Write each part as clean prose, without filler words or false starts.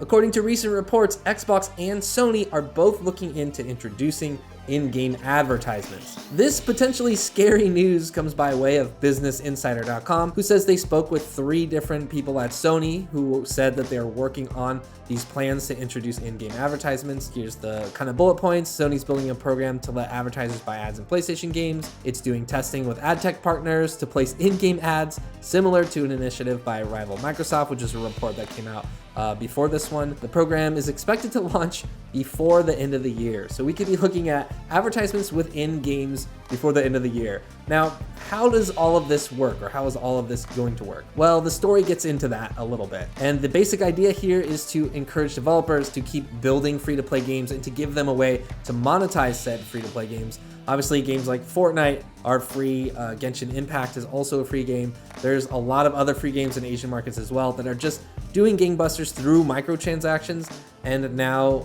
According to recent reports, Xbox and Sony are both looking into introducing in-game advertisements. This potentially scary news comes by way of BusinessInsider.com, who says they spoke with 3 different people at Sony who said that they're working on these plans to introduce in-game advertisements. Here's the kind of bullet points. Sony's building a program to let advertisers buy ads in PlayStation games. It's doing testing with ad tech partners to place in-game ads, similar to an initiative by rival Microsoft, which is a report that came out before this one. The program is expected to launch before the end of the year. So we could be looking at advertisements within games before the end of the year. Now, how does all of this work, or how is all of this going to work? Well, the story gets into that a little bit. And the basic idea here is to encourage developers to keep building free-to-play games and to give them a way to monetize said free-to-play games. Obviously, games like Fortnite are free. Genshin Impact is also a free game. There's a lot of other free games in Asian markets as well that are just doing gangbusters through microtransactions. And now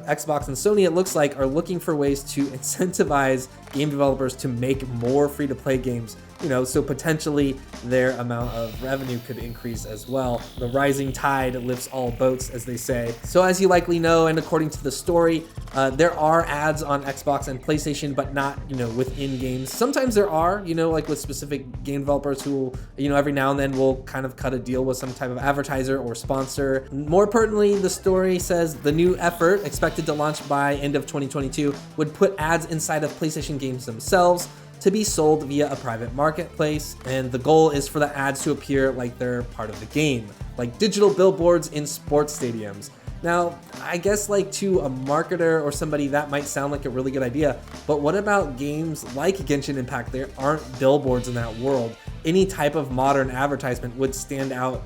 Xbox and Sony, it looks like, are looking for ways to incentivize game developers to make more free-to-play games, so potentially their amount of revenue could increase as well. The rising tide lifts all boats, as they say. So as you likely know, and according to the story, there are ads on Xbox and PlayStation, but not, within games. Sometimes there are, like with specific game developers who, every now and then will kind of cut a deal with some type of advertiser or sponsor. More pertinently, the story says the new effort, expected to launch by end of 2022, would put ads inside of PlayStation games themselves to be sold via a private marketplace, and the goal is for the ads to appear like they're part of the game, like digital billboards in sports stadiums. Now, I guess like to a marketer or somebody that might sound like a really good idea, but what about games like Genshin Impact? There aren't billboards in that world. Any type of modern advertisement would stand out,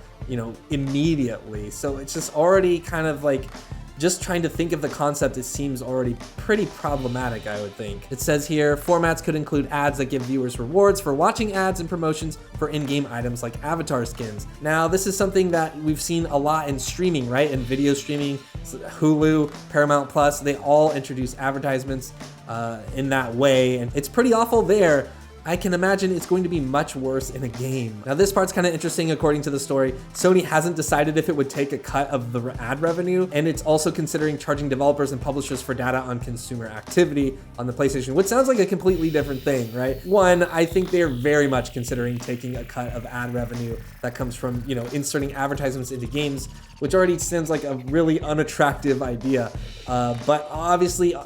immediately. So it's just already kind of like, just trying to think of the concept, it seems already pretty problematic, I would think. It says here, formats could include ads that give viewers rewards for watching ads and promotions for in-game items like avatar skins. Now, this is something that we've seen a lot in streaming, right? In video streaming, Hulu, Paramount Plus, they all introduce advertisements in that way, and it's pretty awful there. I can imagine it's going to be much worse in a game. Now, this part's kind of interesting. According to the story, Sony hasn't decided if it would take a cut of the ad revenue, and it's also considering charging developers and publishers for data on consumer activity on the PlayStation, which sounds like a completely different thing, right? One, I think they're very much considering taking a cut of ad revenue that comes from, inserting advertisements into games, which already seems like a really unattractive idea. But obviously,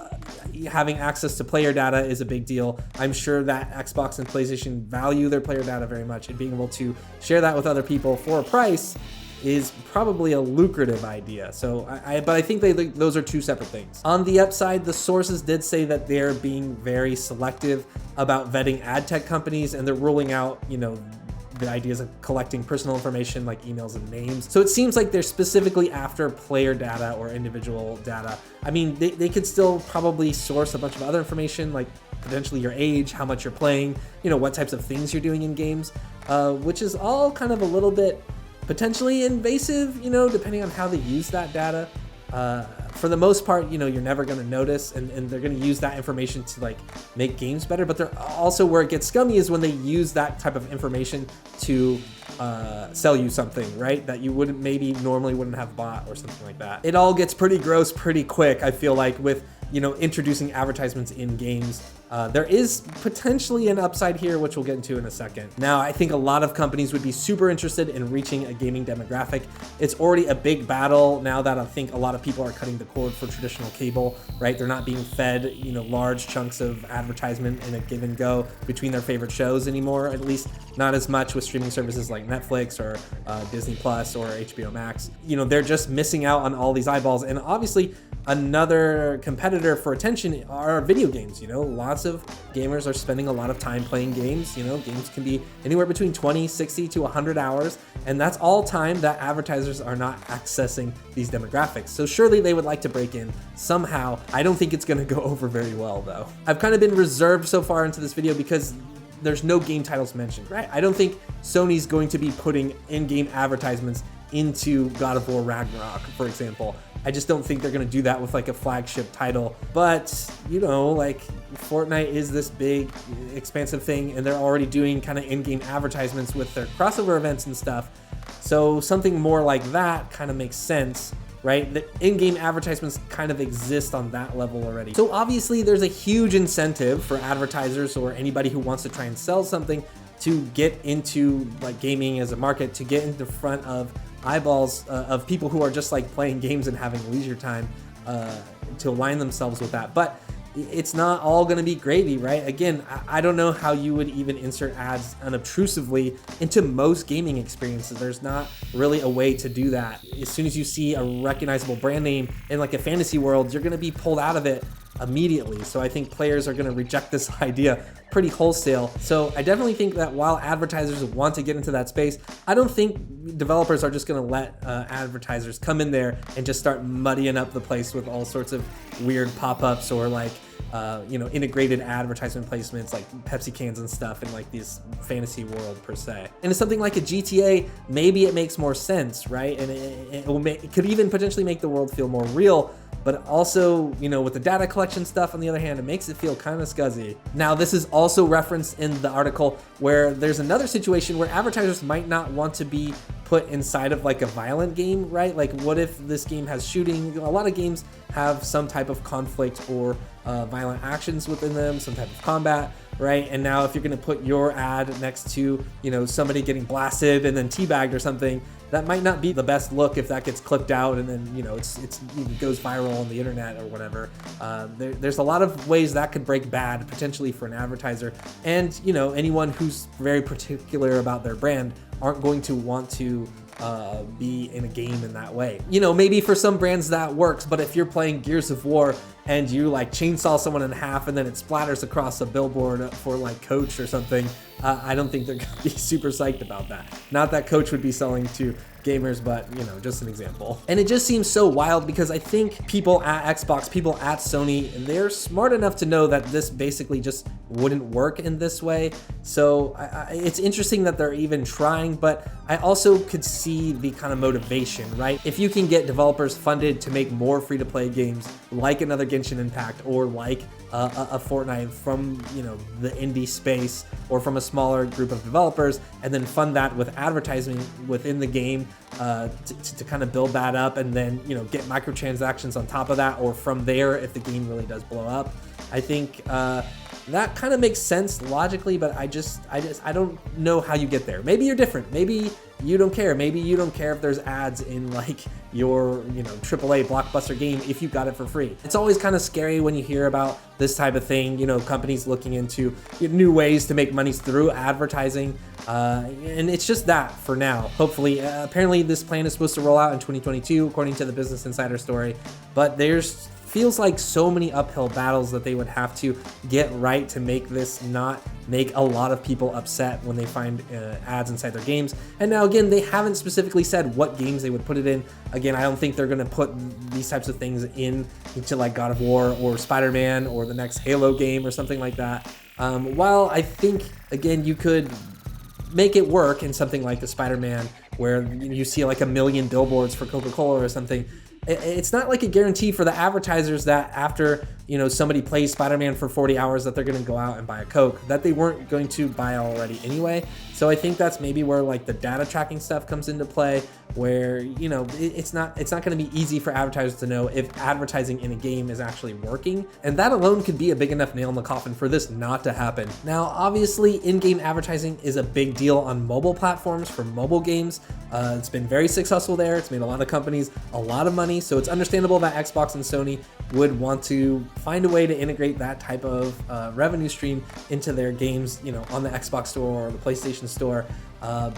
having access to player data is a big deal. I'm sure that Xbox and PlayStation value their player data very much, and being able to share that with other people for a price is probably a lucrative idea. So but I think those are two separate things. On the upside, the sources did say that they're being very selective about vetting ad tech companies, and they're ruling out, the ideas of collecting personal information like emails and names. So it seems like they're specifically after player data or individual data. I mean, they could still probably source a bunch of other information, like potentially your age, how much you're playing, what types of things you're doing in games, which is all kind of a little bit potentially invasive, depending on how they use that data. For the most part, you're never going to notice, and they're going to use that information to like make games better. But they're also, where it gets scummy is when they use that type of information to sell you something, right? That you maybe normally wouldn't have bought or something like that. It all gets pretty gross pretty quick, I feel like, with introducing advertisements in games. There is potentially an upside here, which we'll get into in a second. Now, I think a lot of companies would be super interested in reaching a gaming demographic. It's already a big battle now that I think a lot of people are cutting the cord for traditional cable, right? They're not being fed, large chunks of advertisement in a give and go between their favorite shows anymore, at least not as much with streaming services like Netflix or Disney Plus or HBO Max. They're just missing out on all these eyeballs. And obviously, another competitor for attention are video games. Lots of gamers are spending a lot of time playing games. Games can be anywhere between 20, 60 to 100 hours, and that's all time that advertisers are not accessing these demographics. So surely they would like to break in somehow. I don't think it's going to go over very well, though. I've kind of been reserved so far into this video because there's no game titles mentioned, right? I don't think Sony's going to be putting in-game advertisements into God of War Ragnarok, for example. I just don't think they're going to do that with like a flagship title. But, like Fortnite is this big, expansive thing, and they're already doing kind of in-game advertisements with their crossover events and stuff. So something more like that kind of makes sense. right? The in-game advertisements kind of exist on that level already. So obviously there's a huge incentive for advertisers or anybody who wants to try and sell something to get into like gaming as a market, to get into front of eyeballs of people who are just like playing games and having leisure time to align themselves with that. But it's not all going to be gravy, right? Again, I don't know how you would even insert ads unobtrusively into most gaming experiences. There's not really a way to do that. As soon as you see a recognizable brand name in like a fantasy world, you're going to be pulled out of it immediately. So I think players are going to reject this idea pretty wholesale. So I definitely think that while advertisers want to get into that space, I don't think developers are just going to let advertisers come in there and just start muddying up the place with all sorts of weird pop-ups or like integrated advertisement placements like Pepsi cans and stuff in like this fantasy world per se. And it's something like a GTA, maybe it makes more sense, right? And it could even potentially make the world feel more real. But also, with the data collection stuff, on the other hand, it makes it feel kind of scuzzy. Now, this is also referenced in the article where there's another situation where advertisers might not want to be put inside of like a violent game, right? Like what if this game has shooting? A lot of games have some type of conflict or violent actions within them, some type of combat, right? And now if you're gonna put your ad next to, somebody getting blasted and then teabagged or something, that might not be the best look if that gets clipped out and then, it goes viral on the internet or whatever. There's a lot of ways that could break bad potentially for an advertiser. And, anyone who's very particular about their brand aren't going to want to be in a game in that way. Maybe for some brands that works, but if you're playing Gears of War and you like chainsaw someone in half and then it splatters across a billboard for like Coach or something, I don't think they're gonna be super psyched about that. Not that Coach would be selling to gamers, but just an example. And it just seems so wild because I think people at Xbox, people at Sony, and they're smart enough to know that this basically just wouldn't work in this way. So it's interesting that they're even trying, but I also could see the kind of motivation, right? If you can get developers funded to make more free-to-play games like another Genshin Impact or like a Fortnite from the indie space or from a smaller group of developers, and then fund that with advertising within the game to kind of build that up, and then get microtransactions on top of that, or from there if the game really does blow up. I think that kind of makes sense logically, but I don't know how you get there. Maybe you're different. Maybe you don't care. Maybe you don't care if there's ads in like your AAA blockbuster game if you got it for free. It's always kind of scary when you hear about this type of thing, companies looking into new ways to make money through advertising. And it's just that for now. Hopefully, apparently this plan is supposed to roll out in 2022, according to the Business Insider story, but feels like so many uphill battles that they would have to get right to make this not make a lot of people upset when they find ads inside their games. And now again, they haven't specifically said what games they would put it in. Again, I don't think they're going to put these types of things into like God of War or Spider-Man or the next Halo game or something like that. While I think, again, you could make it work in something like the Spider-Man where you see like 1 million billboards for Coca-Cola or something. It's not like a guarantee for the advertisers that after somebody plays Spider-Man for 40 hours that they're going to go out and buy a Coke, that they weren't going to buy already anyway. So I think that's maybe where like the data tracking stuff comes into play, where it's not going to be easy for advertisers to know if advertising in a game is actually working, and that alone could be a big enough nail in the coffin for this not to happen. Now obviously in-game advertising is a big deal on mobile platforms for mobile games. It's been very successful there. It's made a lot of companies a lot of money, so it's understandable that Xbox and Sony would want to find a way to integrate that type of revenue stream into their games, on the Xbox store or the PlayStation store,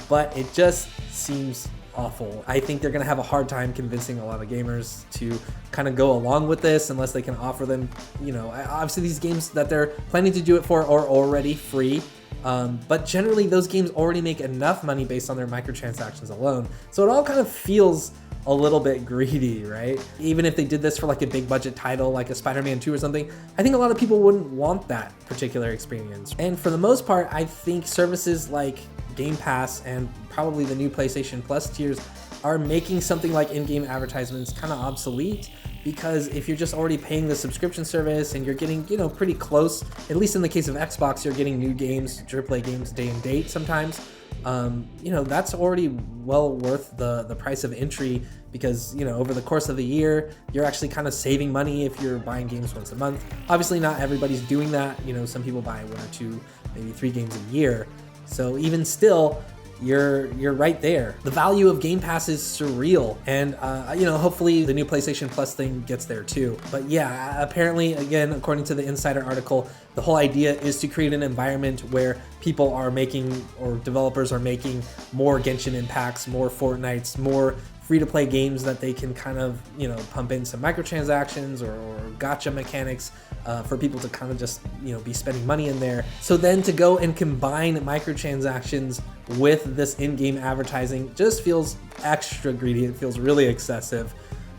but it just seems awful. I think they're going to have a hard time convincing a lot of gamers to kind of go along with this unless they can offer them, obviously these games that they're planning to do it for are already free. But generally those games already make enough money based on their microtransactions alone. So it all kind of feels a little bit greedy, right? Even if they did this for like a big budget title like a Spider-Man 2 or something, I think a lot of people wouldn't want that particular experience. And for the most part, I think services like Game Pass and probably the new PlayStation Plus tiers are making something like in-game advertisements kind of obsolete, because if you're just already paying the subscription service and you're getting, pretty close, at least in the case of Xbox, you're getting new games, AAA games day and date sometimes. you know, that's already well worth the price of entry, because, you know, over the course of the year, you're actually kind of saving money if you're buying games once a month. Obviously, not everybody's doing that. You know, some people buy 1 or 2, maybe 3 games a year. So even still, you're right there. The value of Game Pass is surreal, and you know, hopefully the new PlayStation Plus thing gets there too. But yeah, apparently, again, according to the Insider article, the whole idea is to create an environment where people are making, or developers are making, more Genshin Impacts, more Fortnites, more free-to-play games that they can kind of, you know, pump in some microtransactions or gacha mechanics for people to kind of just, you know, be spending money in there. So then to go and combine microtransactions with this in-game advertising just feels extra greedy. It feels really excessive.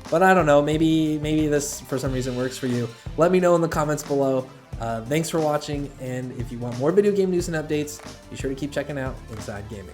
But I don't know, maybe this for some reason works for you. Let me know in the comments below. Thanks for watching, and if you want more video game news and updates, be sure to keep checking out Inside Gaming.